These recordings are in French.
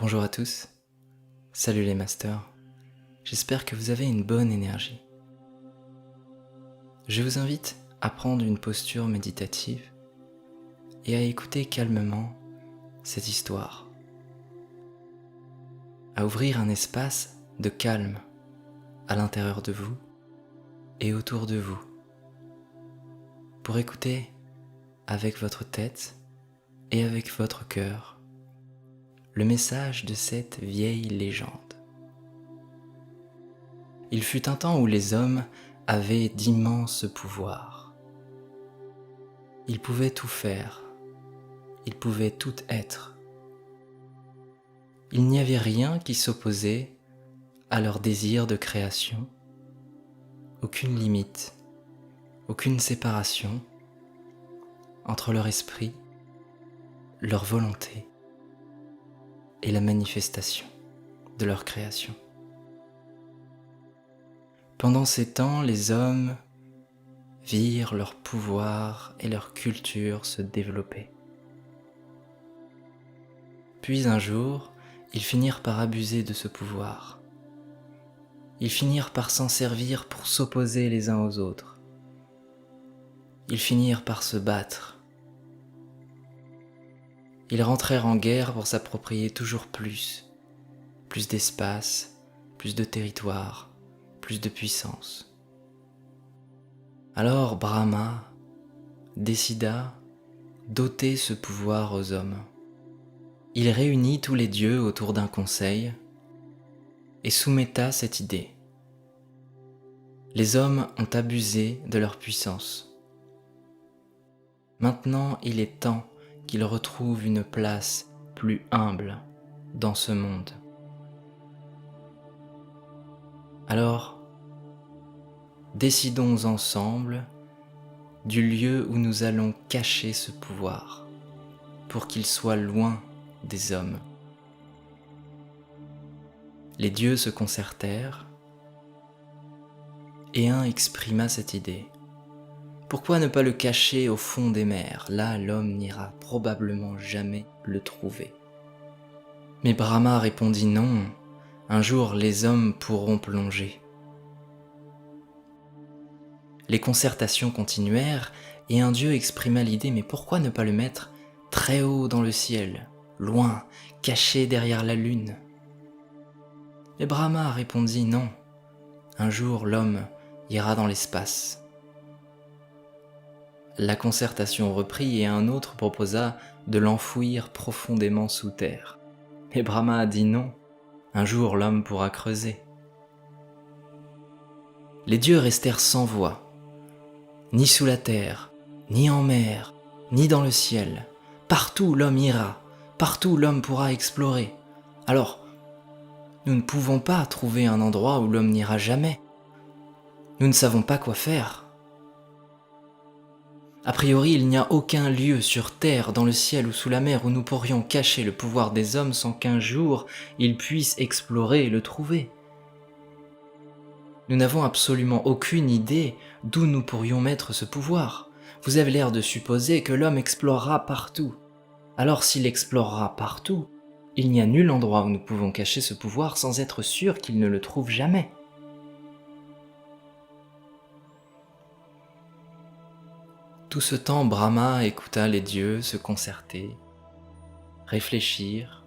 Bonjour à tous, salut les masters, j'espère que vous avez une bonne énergie. Je vous invite à prendre une posture méditative et à écouter calmement cette histoire, à ouvrir un espace de calme à l'intérieur de vous et autour de vous, pour écouter avec votre tête et avec votre cœur le message de cette vieille légende. Il fut un temps où les hommes avaient d'immenses pouvoirs. Ils pouvaient tout faire, ils pouvaient tout être. Il n'y avait rien qui s'opposait à leur désir de création, aucune limite, aucune séparation entre leur esprit, leur volonté et la manifestation de leur création. Pendant ces temps, les hommes virent leur pouvoir et leur culture se développer. Puis un jour, ils finirent par abuser de ce pouvoir. Ils finirent par s'en servir pour s'opposer les uns aux autres. Ils finirent par se battre. Ils rentrèrent en guerre pour s'approprier toujours plus d'espace, plus de territoire, plus de puissance. Alors Brahma décida d'ôter ce pouvoir aux hommes. Il réunit tous les dieux autour d'un conseil et soumetta cette idée. Les hommes ont abusé de leur puissance. Maintenant, il est temps qu'ils retrouvent une place plus humble dans ce monde. Alors, décidons ensemble du lieu où nous allons cacher ce pouvoir pour qu'il soit loin des hommes. Les dieux se concertèrent et un exprima cette idée. Pourquoi ne pas le cacher au fond des mers? Là, l'homme n'ira probablement jamais le trouver. Mais Brahma répondit non, un jour les hommes pourront plonger. Les concertations continuèrent et un dieu exprima l'idée, mais pourquoi ne pas le mettre très haut dans le ciel, loin, caché derrière la lune? Et Brahma répondit non, un jour l'homme ira dans l'espace. La concertation reprit et un autre proposa de l'enfouir profondément sous terre. Et Brahma a dit non, un jour l'homme pourra creuser. Les dieux restèrent sans voix, ni sous la terre, ni en mer, ni dans le ciel. Partout l'homme ira, partout l'homme pourra explorer. Alors, nous ne pouvons pas trouver un endroit où l'homme n'ira jamais. Nous ne savons pas quoi faire. A priori, il n'y a aucun lieu sur terre, dans le ciel ou sous la mer où nous pourrions cacher le pouvoir des hommes sans qu'un jour ils puissent explorer et le trouver. Nous n'avons absolument aucune idée d'où nous pourrions mettre ce pouvoir. Vous avez l'air de supposer que l'homme explorera partout. Alors s'il explorera partout, il n'y a nul endroit où nous pouvons cacher ce pouvoir sans être sûr qu'il ne le trouve jamais. Tout ce temps, Brahma écouta les dieux se concerter, réfléchir,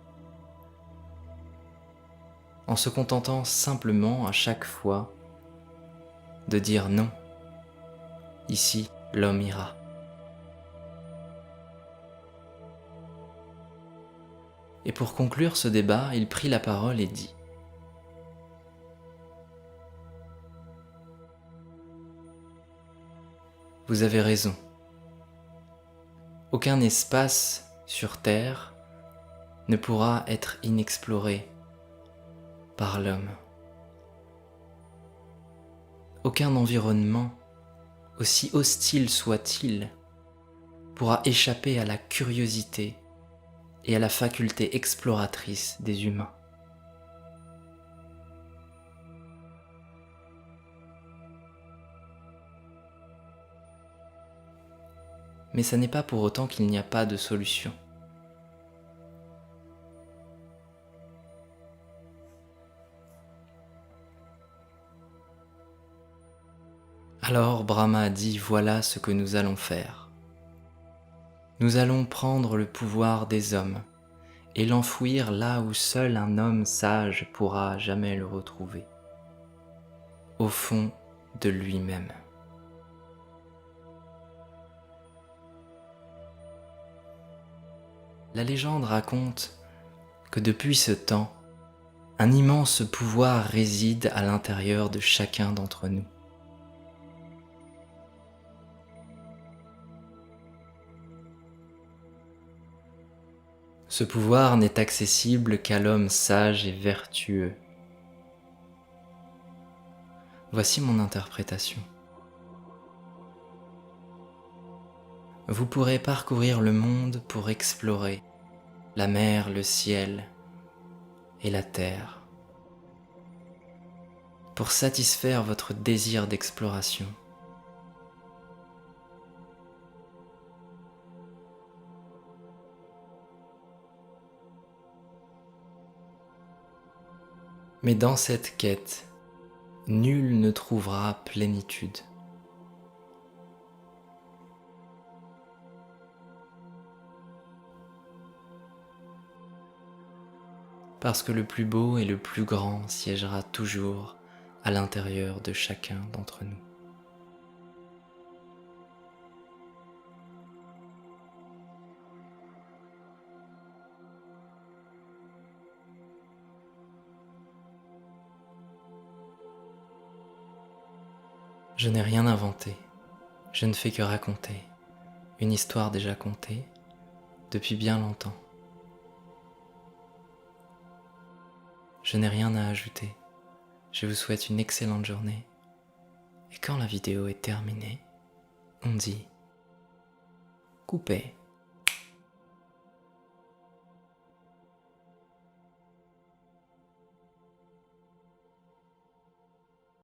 en se contentant simplement à chaque fois de dire non. Ici, l'homme ira. Et pour conclure ce débat, il prit la parole et dit : vous avez raison. Aucun espace sur Terre ne pourra être inexploré par l'homme. Aucun environnement, aussi hostile soit-il, pourra échapper à la curiosité et à la faculté exploratrice des humains. Mais ça n'est pas pour autant qu'il n'y a pas de solution. Alors Brahma dit, voilà ce que nous allons faire. Nous allons prendre le pouvoir des hommes et l'enfouir là où seul un homme sage pourra jamais le retrouver, au fond de lui-même. La légende raconte que depuis ce temps, un immense pouvoir réside à l'intérieur de chacun d'entre nous. Ce pouvoir n'est accessible qu'à l'homme sage et vertueux. Voici mon interprétation. Vous pourrez parcourir le monde pour explorer la mer, le ciel et la terre, pour satisfaire votre désir d'exploration. Mais dans cette quête, nul ne trouvera plénitude. Parce que le plus beau et le plus grand siégera toujours à l'intérieur de chacun d'entre nous. Je n'ai rien inventé, je ne fais que raconter une histoire déjà contée depuis bien longtemps. Je n'ai rien à ajouter, je vous souhaite une excellente journée et quand la vidéo est terminée, on dit couper.